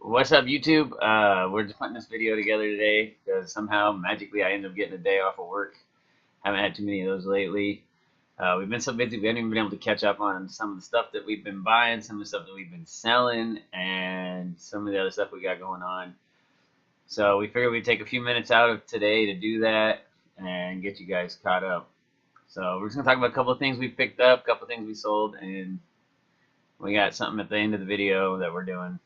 What's up, YouTube? We're just putting this video together today because somehow magically I ended up getting a day off of work. Haven't had too many of those lately. We've been so busy we haven't even been able to catch up on some of the stuff that we've been buying, some of the stuff that we've been selling, and some of the other stuff we got going on. So we figured we'd take a few minutes out of today to do that and get you guys caught up. So we're just gonna talk about a couple of things we picked up, a couple of things we sold, and we got something at the end of the video that we're doing.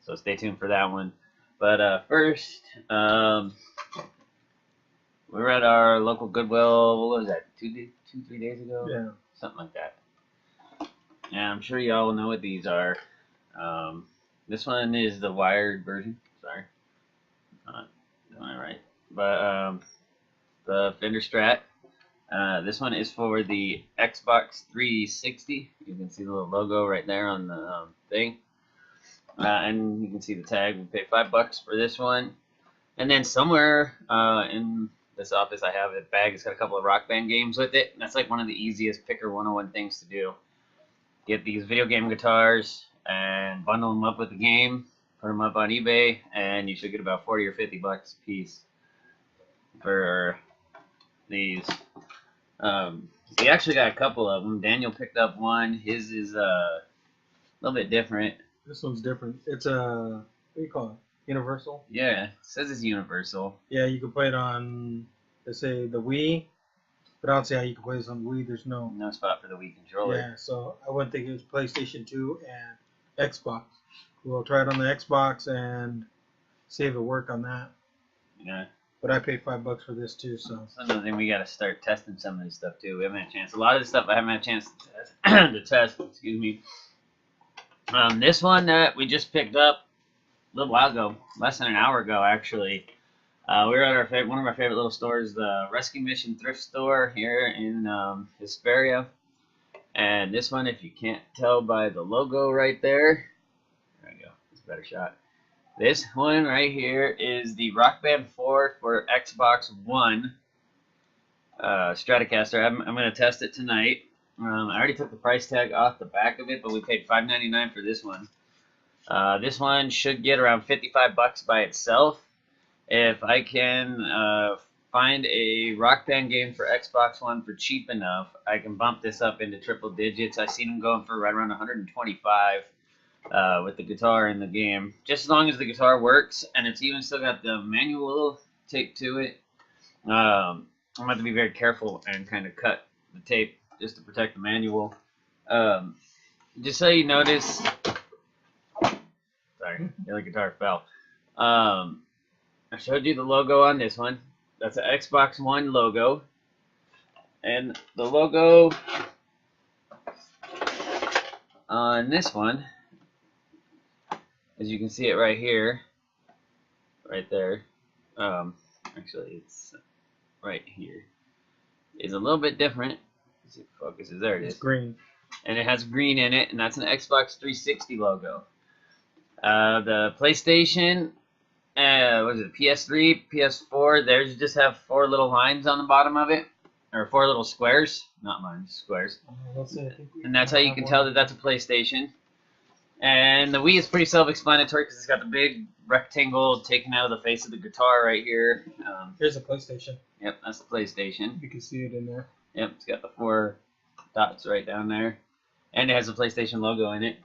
So stay tuned for that one. But first, we were at our local Goodwill. What was that? 3 days ago? Yeah. Something like that. And I'm sure you all know what these are. This one is the wired version. Sorry, not doing it right. But the Fender Strat. This one is for the Xbox 360. You can see the little logo right there on the thing. And you can see the tag. We paid $5 for this one. And then somewhere in this office I have a bag. It's got a couple of Rock Band games with it. And that's like one of the easiest Picker 101 things to do. Get these video game guitars and bundle them up with the game. Put them up on eBay. And you should get about 40 or 50 bucks a piece for these. We actually got a couple of them. Daniel picked up one. His is a little bit different. This one's different. It's a, what do you call it? Universal? Yeah, it says it's universal. Yeah, you can play it on, let's say, the Wii. But I don't see how you can play this on the Wii. There's no spot for the Wii controller. Yeah, so I wouldn't think it was PlayStation 2 and Xbox. We'll try it on the Xbox and see if it work on that. Yeah. But I paid $5 for this too, so. That's another thing, we got to start testing some of this stuff too. We haven't had a chance. A lot of this stuff I haven't had a chance to test. Excuse me. This one that we just picked up a little while ago, less than an hour ago actually. We were at one of our favorite little stores, the Rescue Mission Thrift Store here in Hesperia. And this one, if you can't tell by the logo right there, there we go, it's a better shot. This one right here is the Rock Band 4 for Xbox One Stratocaster. I'm going to test it tonight. I already took the price tag off the back of it, but we paid $5.99 for this one. This one should get around 55 bucks by itself. If I can find a Rock Band game for Xbox One for cheap enough, I can bump this up into triple digits. I've seen them going for right around 125 with the guitar in the game. Just as long as the guitar works, and it's even still got the manual tape to it. I'm going to have to be very careful and kind of cut the tape just to protect the manual. Just so you notice, sorry, the other guitar fell. I showed you the logo on this one. That's an Xbox One logo. And the logo on this one, as you can see it right here, right there, actually it's right here, is a little bit different. Let's see if it focuses. There it is. It's green. And it has green in it, and that's an Xbox 360 logo. The PlayStation, what is it, PS3, PS4, theirs just have 4 little lines on the bottom of it, or 4 little squares, not lines, squares. And that's how you can tell that that's a PlayStation. And the Wii is pretty self-explanatory because it's got the big rectangle taken out of the face of the guitar right here. Here's a PlayStation. Yep, that's the PlayStation. You can see it in there. Yep, it's got the 4 dots right down there. And it has a PlayStation logo in it.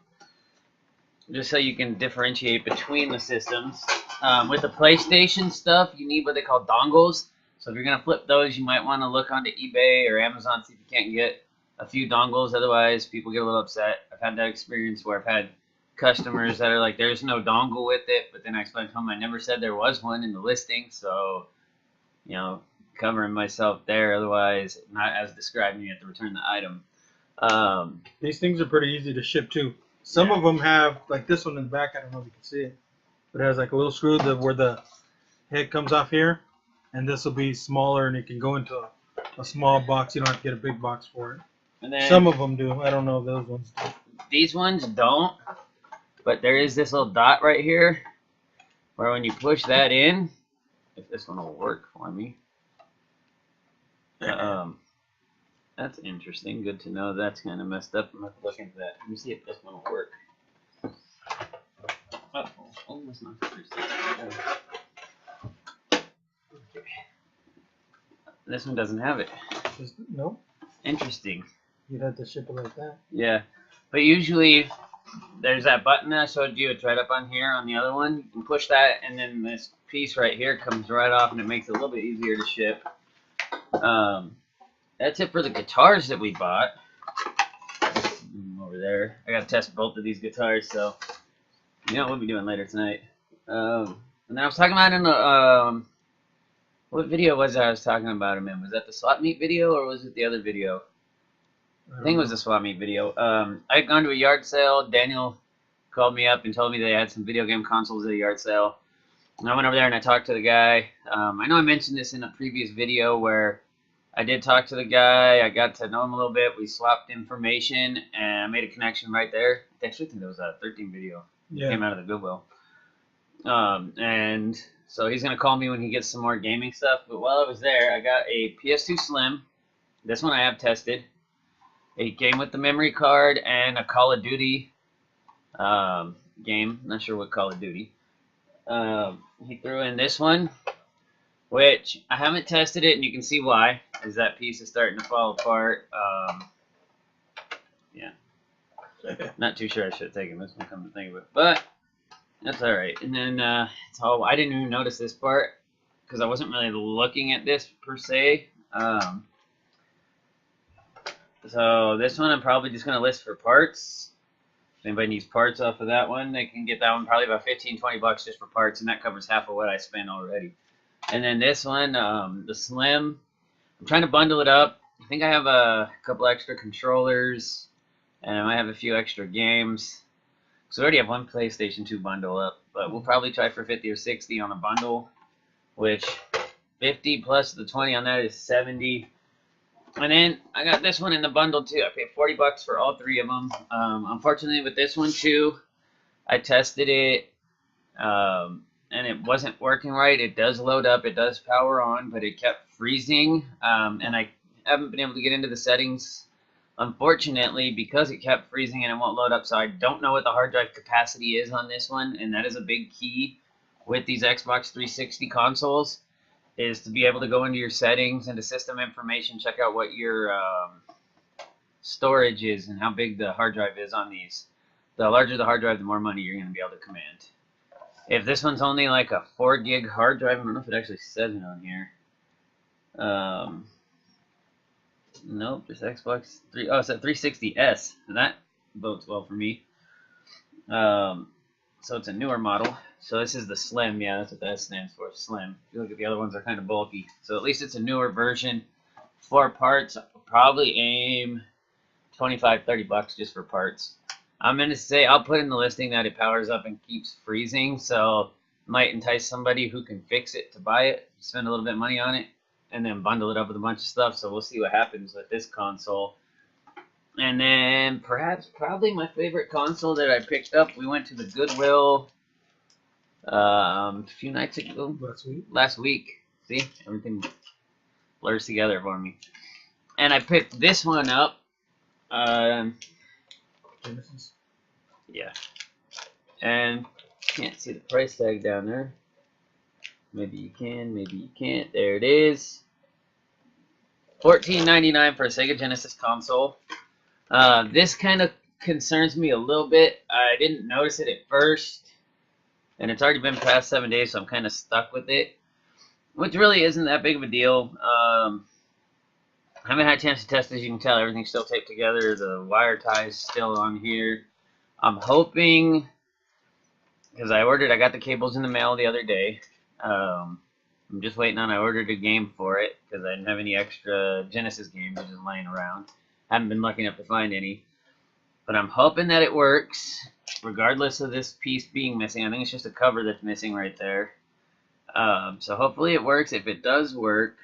Just so you can differentiate between the systems. With the PlayStation stuff, you need what they call dongles. So if you're going to flip those, you might want to look onto eBay or Amazon, see if you can't get a few dongles. Otherwise, people get a little upset. I've had that experience where I've had customers that are like, there's no dongle with it. But then I explained to them, I never said there was one in the listing. So, you know, covering myself there. Otherwise, not as described, you have to return the item. These things are pretty easy to ship too. Some of them have, like this one in the back, I don't know if you can see it, but it has like a little screw where the head comes off here, and this will be smaller and it can go into a small box. You don't have to get a big box for it. And then some of them do. I don't know if those ones do. These ones don't, but there is this little dot right here where when you push that in, if this one will work for me, that's interesting. Good to know. That's kind of messed up. I'm going to look into that. Let me see if this one will work. Oh, that's not This one doesn't have it. Nope. Interesting. You'd have to ship it like that. Yeah, but usually there's that button that I showed you. It's right up on here on the other one. You can push that, and then this piece right here comes right off, and it makes it a little bit easier to ship. That's it for the guitars that we bought. Over there, I gotta test both of these guitars, so you know what we'll be doing later tonight. And then I was talking about in the what video was I was talking about him in? Was that the swap meet video or was it the other video? I think it was the swap meet video. I had gone to a yard sale. Daniel called me up and told me they had some video game consoles at a yard sale. And I went over there and I talked to the guy. I know I mentioned this in a previous video where I did talk to the guy. I got to know him a little bit. We swapped information and I made a connection right there. I actually think that was a 13 video. Yeah. Came out of the Goodwill. And so he's going to call me when he gets some more gaming stuff. But while I was there, I got a PS2 Slim. This one I have tested. A game with the memory card and a Call of Duty game. Not sure what Call of Duty. He threw in this one, which I haven't tested it, and you can see why, as that piece is starting to fall apart. Yeah. Not too sure I should have taken this one, come to think of it. But that's all right. And then it's all, I didn't even notice this part because I wasn't really looking at this per se. So this one I'm probably just going to list for parts. If anybody needs parts off of that one, they can get that one probably about 15-20 bucks just for parts, and that covers half of what I spent already. And then this one, the Slim, I'm trying to bundle it up. I think I have a couple extra controllers, and I might have a few extra games. So I already have one PlayStation 2 bundle up, but we'll probably try for 50 or 60 on a bundle, which 50 plus the 20 on that is 70. And then I got this one in the bundle too. I paid 40 bucks for all three of them. Unfortunately, with this one too, I tested it, and it wasn't working right. It does load up, it does power on, but it kept freezing. And I haven't been able to get into the settings, unfortunately, because it kept freezing and it won't load up. So I don't know what the hard drive capacity is on this one, and that is a big key with these Xbox 360 consoles. Is to be able to go into your settings, into system information, check out what your storage is and how big the hard drive is on these. The larger the hard drive, the more money you're going to be able to command. If this one's only like a 4 gig hard drive, I don't know if it actually says it on here. Nope, just Xbox 3. Oh, it's a 360S. And that bodes well for me. So it's a newer model. So this is the Slim. Yeah, that's what that stands for, Slim. If you look at the other ones, they're kind of bulky. So at least it's a newer version. For parts, I'll probably aim 25, 30 bucks just for parts. I'm going to say, I'll put in the listing that it powers up and keeps freezing. So might entice somebody who can fix it to buy it, spend a little bit of money on it, and then bundle it up with a bunch of stuff. So we'll see what happens with this console. And then probably my favorite console that I picked up, we went to the Goodwill a few nights ago. Last week. See? Everything blurs together for me. And I picked this one up. Genesis. Yeah. And can't see the price tag down there. Maybe you can, maybe you can't. There it is. $14.99 for a Sega Genesis console. This kind of concerns me a little bit. I didn't notice it at first, and it's already been past 7 days, so I'm kind of stuck with it, which really isn't that big of a deal. I haven't had a chance to test it. As you can tell, everything's still taped together. The wire tie's still on here. I'm hoping, because I got the cables in the mail the other day. I'm just waiting on, I ordered a game for it, because I didn't have any extra Genesis games just laying around. Haven't been lucky enough to find any, but I'm hoping that it works regardless of this piece being missing. I think it's just a cover that's missing right there. So hopefully it works. If it does work,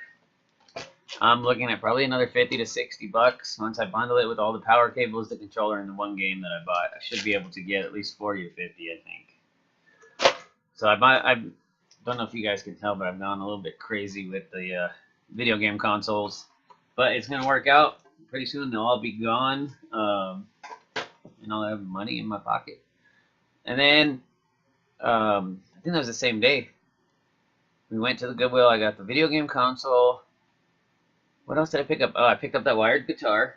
I'm looking at probably another 50 to 60 bucks once I bundle it with all the power cables, the controller, and the one game that I bought. I should be able to get at least 40 or 50, I think. So I don't know if you guys can tell, but I've gone a little bit crazy with the video game consoles, but it's gonna work out. Pretty soon they'll all be gone, and I'll have money in my pocket. And then I think that was the same day. We went to the Goodwill. I got the video game console. What else did I pick up? Oh, I picked up that wired guitar.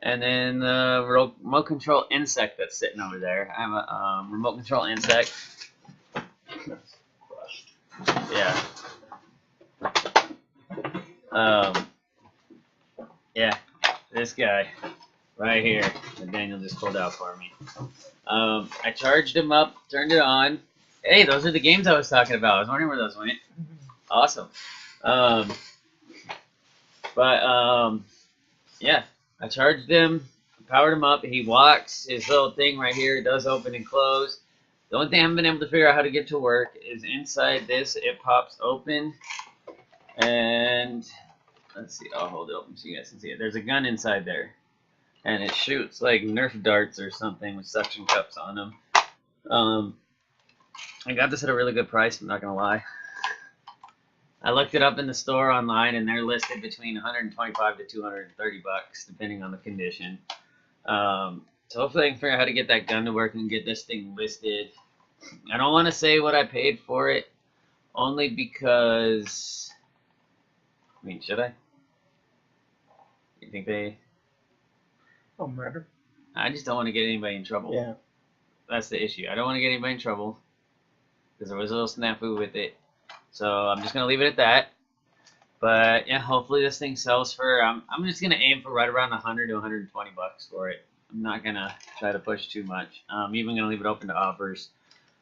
And then the remote control insect that's sitting over there. I have a remote control insect. Yeah. Yeah. This guy right here that Daniel just pulled out for me. I charged him up, turned it on. Hey, those are the games I was talking about. I was wondering where those went. Awesome. Yeah, I charged him, powered him up. He walks. His little thing right here does open and close. The only thing I haven't been able to figure out how to get to work is inside this. It pops open, and let's see. I'll hold it open so you guys can see it. There's a gun inside there, and it shoots like Nerf darts or something with suction cups on them. I got this at a really good price. I'm not gonna lie. I looked it up in the store online, and they're listed between 125 to 230 bucks, depending on the condition. So hopefully I can figure out how to get that gun to work and get this thing listed. I don't want to say what I paid for it, only because, I mean, should I? You think they? Don't matter. I just don't want to get anybody in trouble. Yeah. That's the issue. I don't want to get anybody in trouble because there was a little snafu with it. So I'm just gonna leave it at that. But yeah, hopefully this thing sells for. I'm just gonna aim for right around 100 to 120 bucks for it. I'm not gonna try to push too much. I'm even gonna leave it open to offers,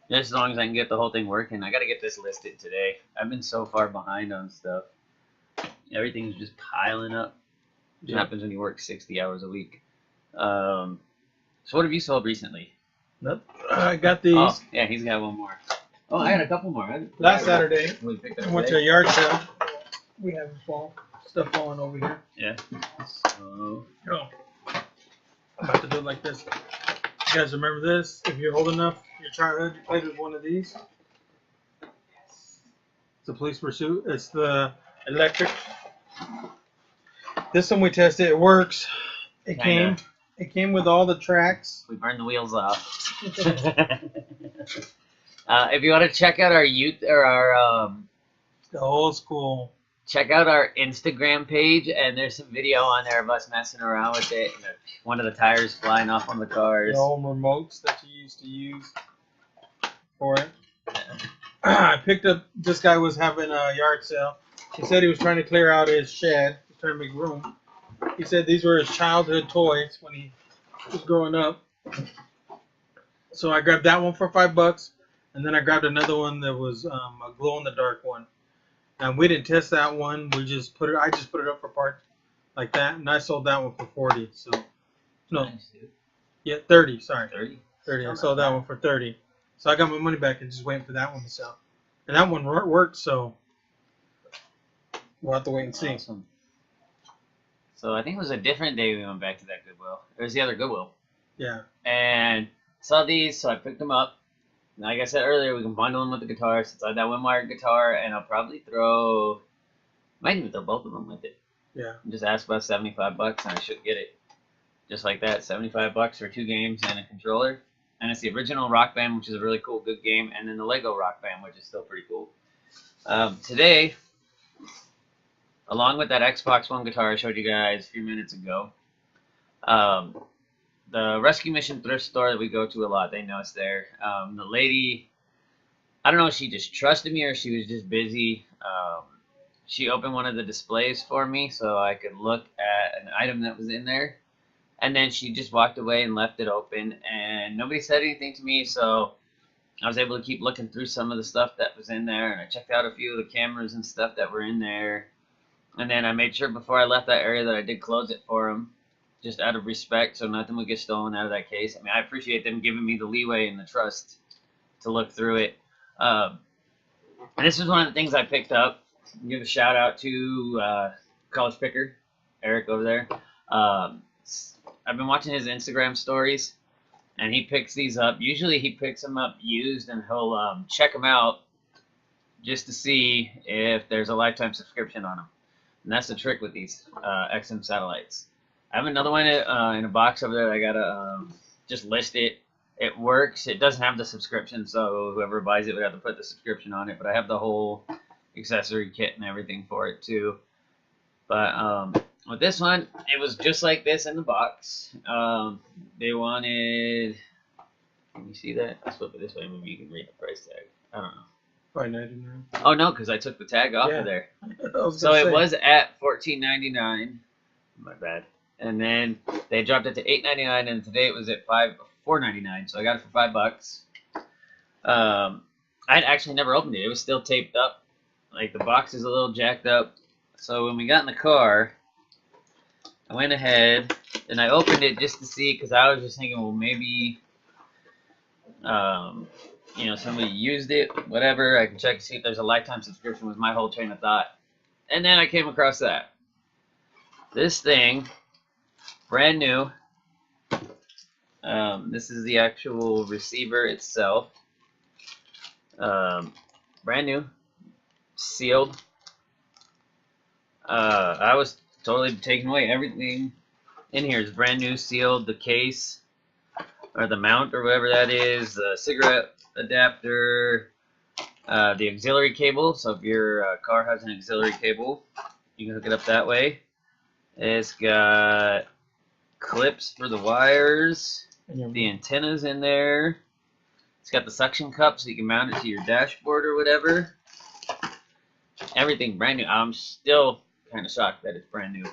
just as long as I can get the whole thing working. I gotta get this listed today. I've been so far behind on stuff. Everything's just piling up. It happens when you work 60 hours a week. So what have you sold recently? Nope. I got these. Oh, yeah, he's got one more. Oh, I had a couple more. Last Saturday, We picked up I went to a yard sale. We have stuff falling over here. Yeah. So, Oh. I'm about to do it like this. You guys remember this? If you're old enough, your childhood, you played with one of these. It's a police pursuit. It's the electric. This one we tested. It works. It came with all the tracks. we burned the wheels off. If you want to check out our The old school. check out our Instagram page, and there's some video on there of us messing around with it. And one of the tires flying off on the cars. The old remotes that you used to use for it. I picked up. This guy was having a yard sale. He said he was trying to clear out his shed. He was trying to make room. He said these were his childhood toys when he was growing up. So I grabbed that one for $5, and then I grabbed another one that was a glow-in-the-dark one. And we didn't test that one. I just put it up for parts like that, and I sold that one for 40. So no, Nice, dude. yeah, 30. Sorry, 30. 30. I sold that one for 30. So I got my money back and just waiting for that one to sell. And that one worked, so we'll have to wait and see. Awesome. So I think it was a different day we went back to that Goodwill. It was the other Goodwill. Yeah. And saw these, so I picked them up. Like I said earlier, we can bundle them with the guitar. Since I have that one wired guitar, and I'll probably might even throw both of them with it. Yeah. Just ask about 75 bucks, and I should get it. Just like that, 75 bucks for 2 games and a controller. And it's the original Rock Band, which is a really cool, good game, and then the Lego Rock Band, which is still pretty cool. Today, along with that Xbox One guitar I showed you guys a few minutes ago, the Rescue Mission thrift store that we go to a lot, they know it's there. The lady, I don't know if she just trusted me or she was just busy. She opened one of the displays for me so I could look at an item that was in there. And then she just walked away and left it open. And nobody said anything to me, so I was able to keep looking through some of the stuff that was in there. And I checked out a few of the cameras and stuff that were in there. And then I made sure before I left that area that I did close it for them, just out of respect, so nothing would get stolen out of that case. I mean, I appreciate them giving me the leeway and the trust to look through it. And this is one of the things I picked up. Give a shout out to College Picker, Eric over there. I've been watching his Instagram stories, and he picks these up. Usually he picks them up used, and he'll check them out just to see if there's a lifetime subscription on them. And that's the trick with these XM satellites. I have another one in a box over there that I gotta just list it. It works. It doesn't have the subscription, so whoever buys it would have to put the subscription on it. But I have the whole accessory kit and everything for it too. But with this one, it was just like this in the box. They wanted. Can you see that? I'll flip it this way. Maybe you can read the price tag. I don't know. $5.99. Oh no, because I took the tag off of there. So it was at $14.99. My bad. And then they dropped it to $8.99, and today it was at $4.99. So I got it for $5. I'd actually never opened it. It was still taped up. Like the box is a little jacked up. So when we got in the car, I went ahead and I opened it just to see, because I was just thinking, well, maybe, you know, somebody used it, whatever. I can check to see if there's a lifetime subscription. Was my whole train of thought. And then I came across that. This thing, brand new. This is the actual receiver itself. Brand new, sealed. I was totally taken away. Everything in here is brand new, sealed. The case, or the mount, or whatever that is, the cigarette adapter, the auxiliary cable. So if your car has an auxiliary cable, you can hook it up that way. It's got clips for the wires, the antennas in there. It's got the suction cup so you can mount it to your dashboard or whatever. Everything brand new. I'm still kind of shocked that it's brand new.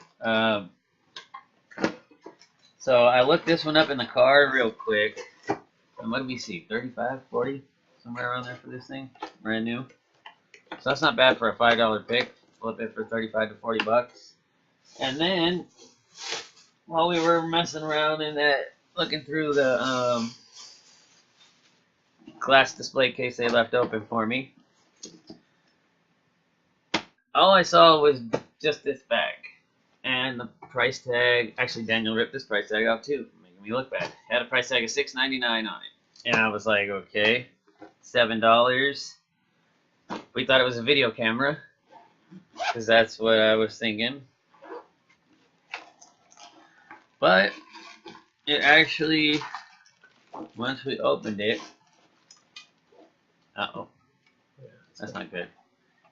So I looked this one up in the car real quick. And what did we see? 35, 40? Somewhere around there for this thing. Brand new. So that's not bad for a $5 pick. Flip it for 35 to 40 bucks. And then, while we were messing around in that, looking through the glass display case they left open for me, all I saw was just this bag. And the price tag, actually Daniel ripped this price tag off too, making me look bad. Had a price tag of $6.99 on it. And I was like, okay, $7. We thought it was a video camera, because that's what I was thinking. But it actually, once we opened it, that's not good.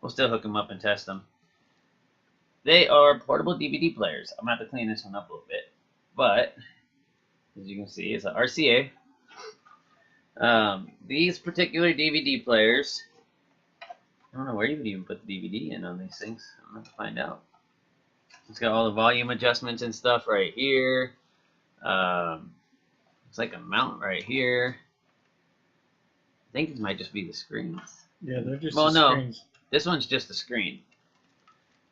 We'll still hook them up and test them. They are portable DVD players. I'm going to have to clean this one up a little bit. But, as you can see, it's an RCA. These particular DVD players, I don't know where you would even put the DVD in on these things. I'm going to have to find out. It's got all the volume adjustments and stuff right here. It's like a mount right here. I think these might just be the screens. Yeah, they're just screens. This one's just a screen.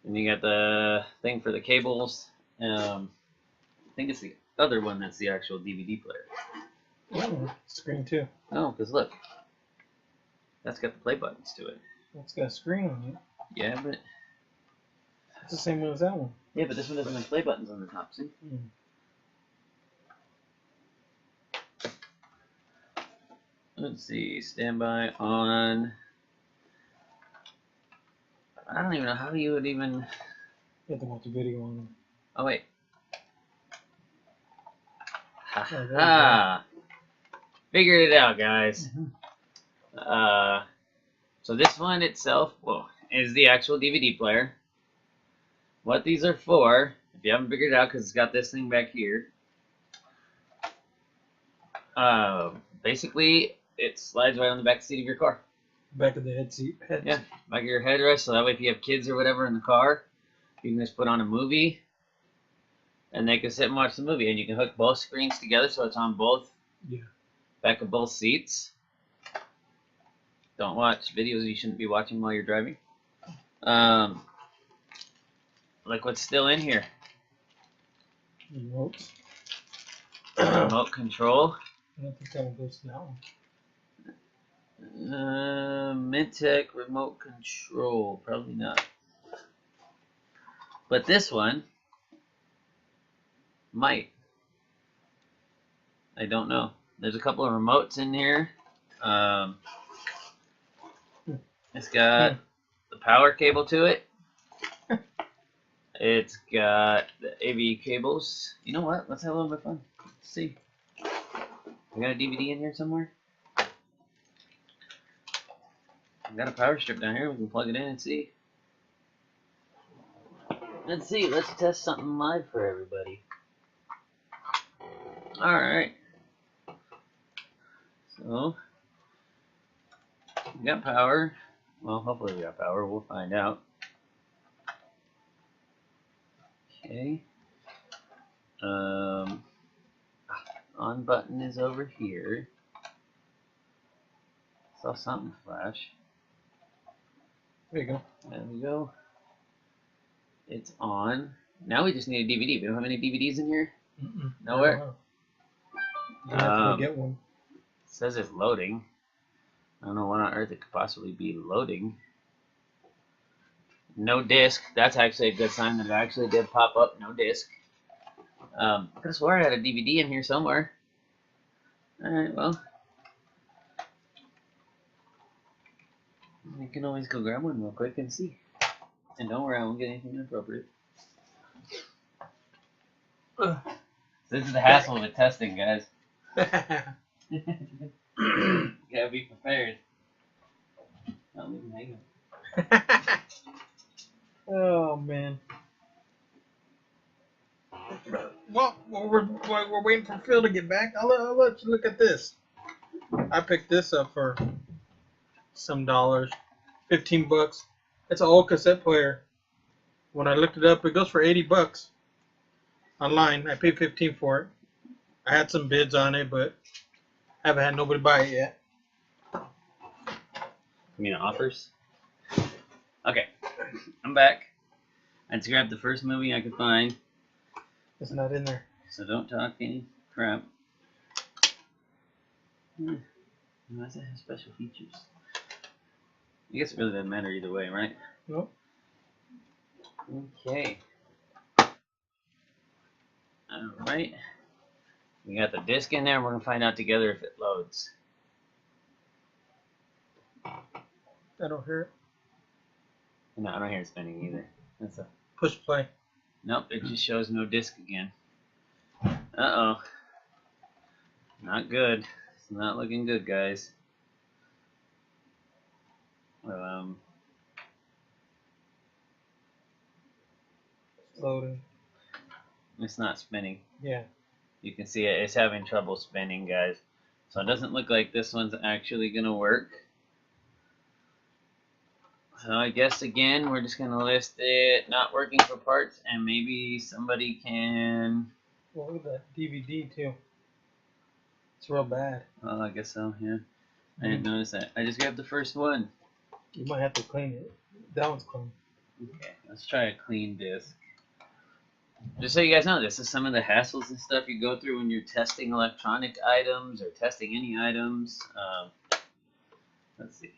And you got the thing for the cables. I think it's the other one that's the actual DVD player. Oh, screen too. Oh, because look. That's got the play buttons to it. It's got a screen on it. Yeah, but it's the same one as that one. Yeah, but this one doesn't have play buttons on the top, see? Let's see, standby on. I don't even know how you would even. You have to watch a video on them. Oh, wait. Ha. Figured it out, guys. So this one itself, is the actual DVD player. What these are for, if you haven't figured it out, because it's got this thing back here. Basically, it slides right on the back seat of your car. Back of the head seat. Yeah, back of your headrest. So that way, if you have kids or whatever in the car, you can just put on a movie, and they can sit and watch the movie. And you can hook both screens together, so it's on both. Yeah. Back of both seats. Don't watch videos you shouldn't be watching while you're driving. Look what's still in here. Remote. Remote control. I don't think that one goes to that one. Mintech remote control. Probably not. But this one might. I don't know. There's a couple of remotes in here. It's got the power cable to it. It's got the AV cables. You know what? Let's have a little bit of fun. Let's see. We got a DVD in here somewhere? I got a power strip down here. We can plug it in and see. Let's see. Let's test something live for everybody. Alright. So, we got power. Well, hopefully we got power. We'll find out. Okay. On button is over here. Saw something flash. There you go. There we go. It's on. Now we just need a DVD. We don't have any DVDs in here? Nowhere? You have to get one. It says it's loading. I don't know what on earth it could possibly be loading. No disc. That's actually a good sign that it actually did pop up. No disc. I could have swore I had a DVD in here somewhere. Alright, well. We can always go grab one real quick and see. And don't worry, I won't get anything inappropriate. This is the hassle with testing, guys. You gotta be prepared. Don't leave them hanging. Oh man. Well, we're waiting for Phil to get back. I'll let you look at this. I picked this up for some dollars, $15. It's an old cassette player. When I looked it up, it goes for $80 online. I paid $15 for it. I had some bids on it, but I haven't had nobody buy it yet. You mean offers? Okay, I'm back. I just grabbed the first movie I could find. It's not in there. So don't talk any crap. Why does it have special features? I guess it really doesn't matter either way, right? Nope. Okay. Alright. We got the disc in there, and we're going to find out together if it loads. I don't hear it. No, I don't hear it spinning either. That's a Push play. Nope, it just shows no disc again. Uh-oh. Not good. It's not looking good, guys. Loading. It's not spinning. Yeah. You can see it. It's having trouble spinning, guys. So it doesn't look like this one's actually going to work. So I guess, again, we're just going to list it not working for parts, and maybe somebody can... Well, look at that DVD, too. It's real bad. Oh, I guess so, yeah. I didn't notice that. I just grabbed the first one. You might have to clean it. That one's clean. Okay, let's try a clean disc. Just so you guys know, this is some of the hassles and stuff you go through when you're testing electronic items or testing any items. Let's see.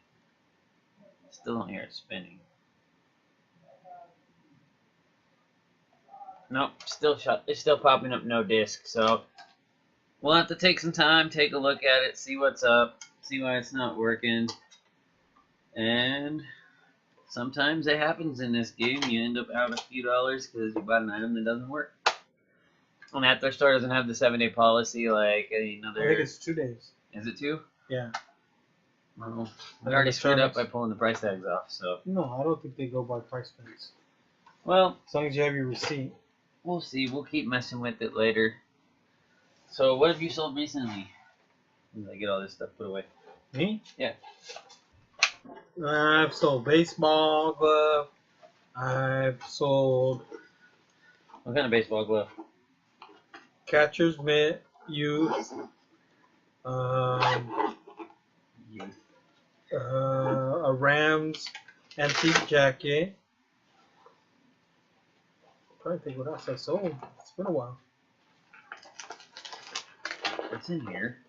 Still don't hear it spinning. Nope, still shut. It's still popping up no disc. So we'll have to take some time, take a look at it, see what's up, see why it's not working. And sometimes it happens in this game. You end up out a few dollars because you bought an item that doesn't work. And that their store doesn't have the 7-day policy like another. I think it's 2 days. Is it 2? Yeah. Well, we already screwed up by pulling the price tags off, so. No, I don't think they go by price tags. Well, as long as you have your receipt. We'll see. We'll keep messing with it later. So, what have you sold recently? As I get all this stuff put away. Me? Yeah. I've sold baseball glove. I've sold. What kind of baseball glove? Catcher's mitt, youth. A Rams antique jacket. I'm trying to think what else I sold. It's been a while. What's in here?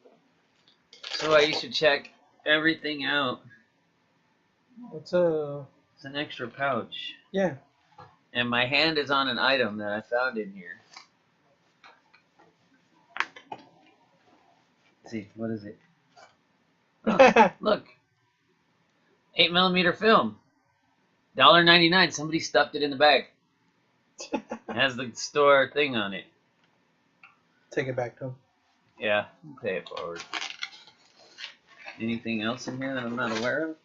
So I used to check everything out. It's an extra pouch. Yeah. And my hand is on an item that I found in here. Let's see, what is it? Oh, look. 8mm film. $1.99. Somebody stuffed it in the bag. It has the store thing on it. Take it back to him. Yeah, pay it forward. Anything else in here that I'm not aware of?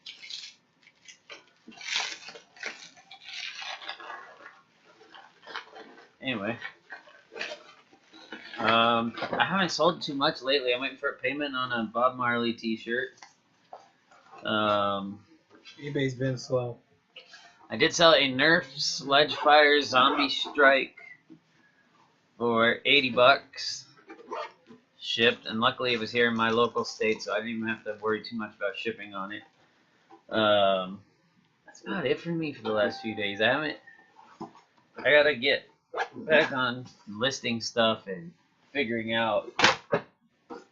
Anyway, I haven't sold too much lately. I'm waiting for a payment on a Bob Marley T-shirt. eBay's been slow. I did sell a Nerf Sledgefire Zombie Strike for $80, shipped, and luckily it was here in my local state, so I didn't even have to worry too much about shipping on it. That's about it for me for the last few days. I gotta get back on listing stuff and figuring out,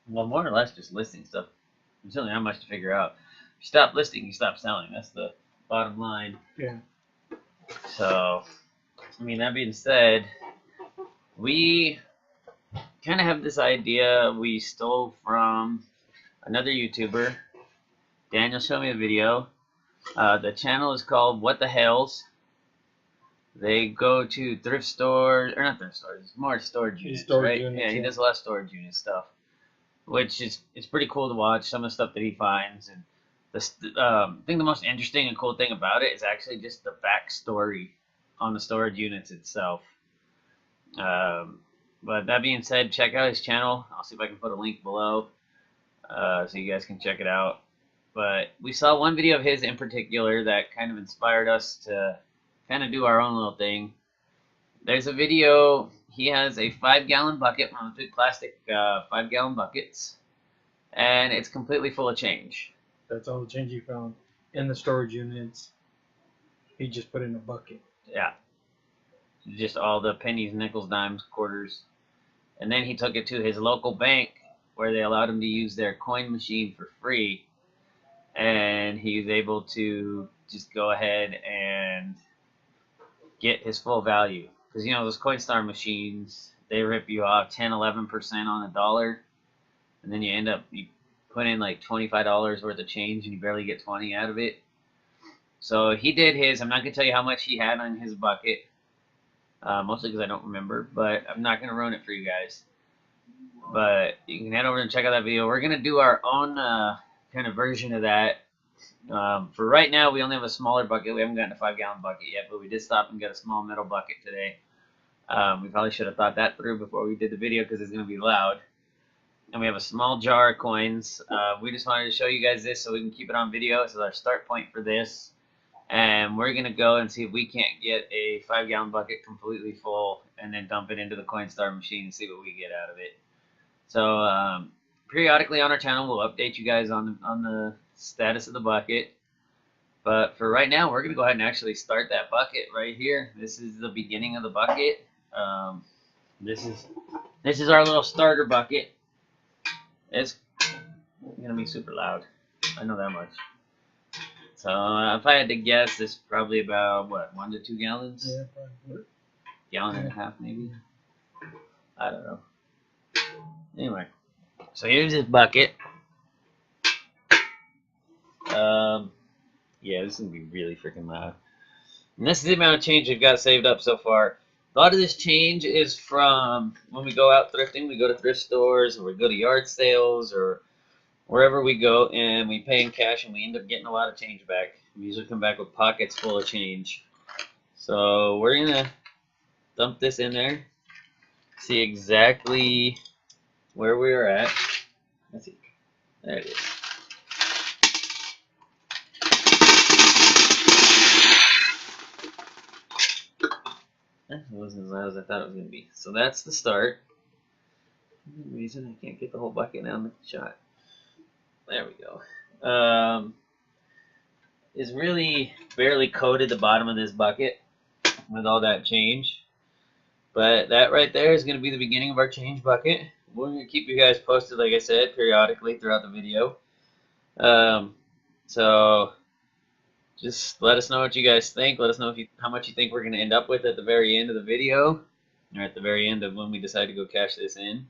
well, more or less just listing stuff. There's really not much to figure out. If you stop listing, you stop selling. That's the bottom line. Yeah. So, I mean, that being said, we kind of have this idea we stole from another YouTuber. Daniel showed me a video. The channel is called What the Hales. They go to thrift stores, or not thrift stores, more storage units, right? Yeah, he does a lot of storage unit stuff, which is it's pretty cool to watch. Some of the stuff that he finds, and I think the most interesting and cool thing about it is actually just the backstory on the storage units itself. But that being said, check out his channel. I'll see if I can put a link below so you guys can check it out. But we saw one video of his in particular that kind of inspired us to kind of do our own little thing. There's a video, he has a 5-gallon bucket, one of the big plastic 5-gallon buckets, and it's completely full of change. That's all the change he found in the storage units. He just put in a bucket. Yeah. Just all the pennies, nickels, dimes, quarters. And then he took it to his local bank where they allowed him to use their coin machine for free. And he was able to just go ahead and get his full value. Because, you know, those Coinstar machines, they rip you off 10, 11% on a dollar. And then you put in like $25 worth of change and you barely get 20 out of it. So he did his. I'm not going to tell you how much he had on his bucket. Mostly because I don't remember. But I'm not going to ruin it for you guys. But you can head over and check out that video. We're going to do our own kind of version of that. For right now, we only have a smaller bucket. We haven't gotten a 5-gallon bucket yet, but we did stop and get a small metal bucket today. We probably should have thought that through before we did the video because it's going to be loud. And we have a small jar of coins. We just wanted to show you guys this so we can keep it on video. This is our start point for this. And we're going to go and see if we can't get a 5-gallon bucket completely full and then dump it into the Coinstar machine and see what we get out of it. So, periodically on our channel, we'll update you guys on the status of the bucket. But for right now, we're going to go ahead and actually start that bucket right here. This is the beginning of the bucket. This is our little starter bucket. It's going to be super loud. I know that much. So if I had to guess, this is probably about, what, 1 to 2 gallons? Yeah, probably. Gallon and a half, maybe? I don't know. Anyway, so here's this bucket. Yeah, this is going to be really freaking loud. And this is the amount of change we've got saved up so far. A lot of this change is from when we go out thrifting. We go to thrift stores, or we go to yard sales, or wherever we go, and we pay in cash, and we end up getting a lot of change back. We usually come back with pockets full of change. So we're going to dump this in there, see exactly where we are at. Let's see. There it is. That wasn't as loud as I thought it was going to be. So that's the start. For some reason I can't get the whole bucket down the shot. There we go. It's really barely coated the bottom of this bucket with all that change. But that right there is going to be the beginning of our change bucket. We're going to keep you guys posted, like I said, periodically throughout the video. So just let us know what you guys think. Let us know how much you think we're going to end up with at the very end of the video, or at the very end of when we decide to go cash this in.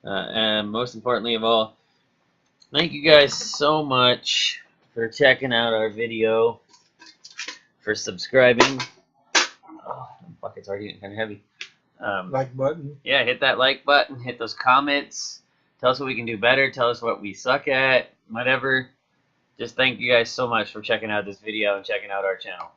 And most importantly of all, thank you guys so much for checking out our video, for subscribing. Oh, the bucket's already getting kind of heavy. Like button. Yeah, hit that like button, hit those comments, Tell us what we can do better. Tell us what we suck at. Whatever. Just thank you guys so much for checking out this video and checking out our channel.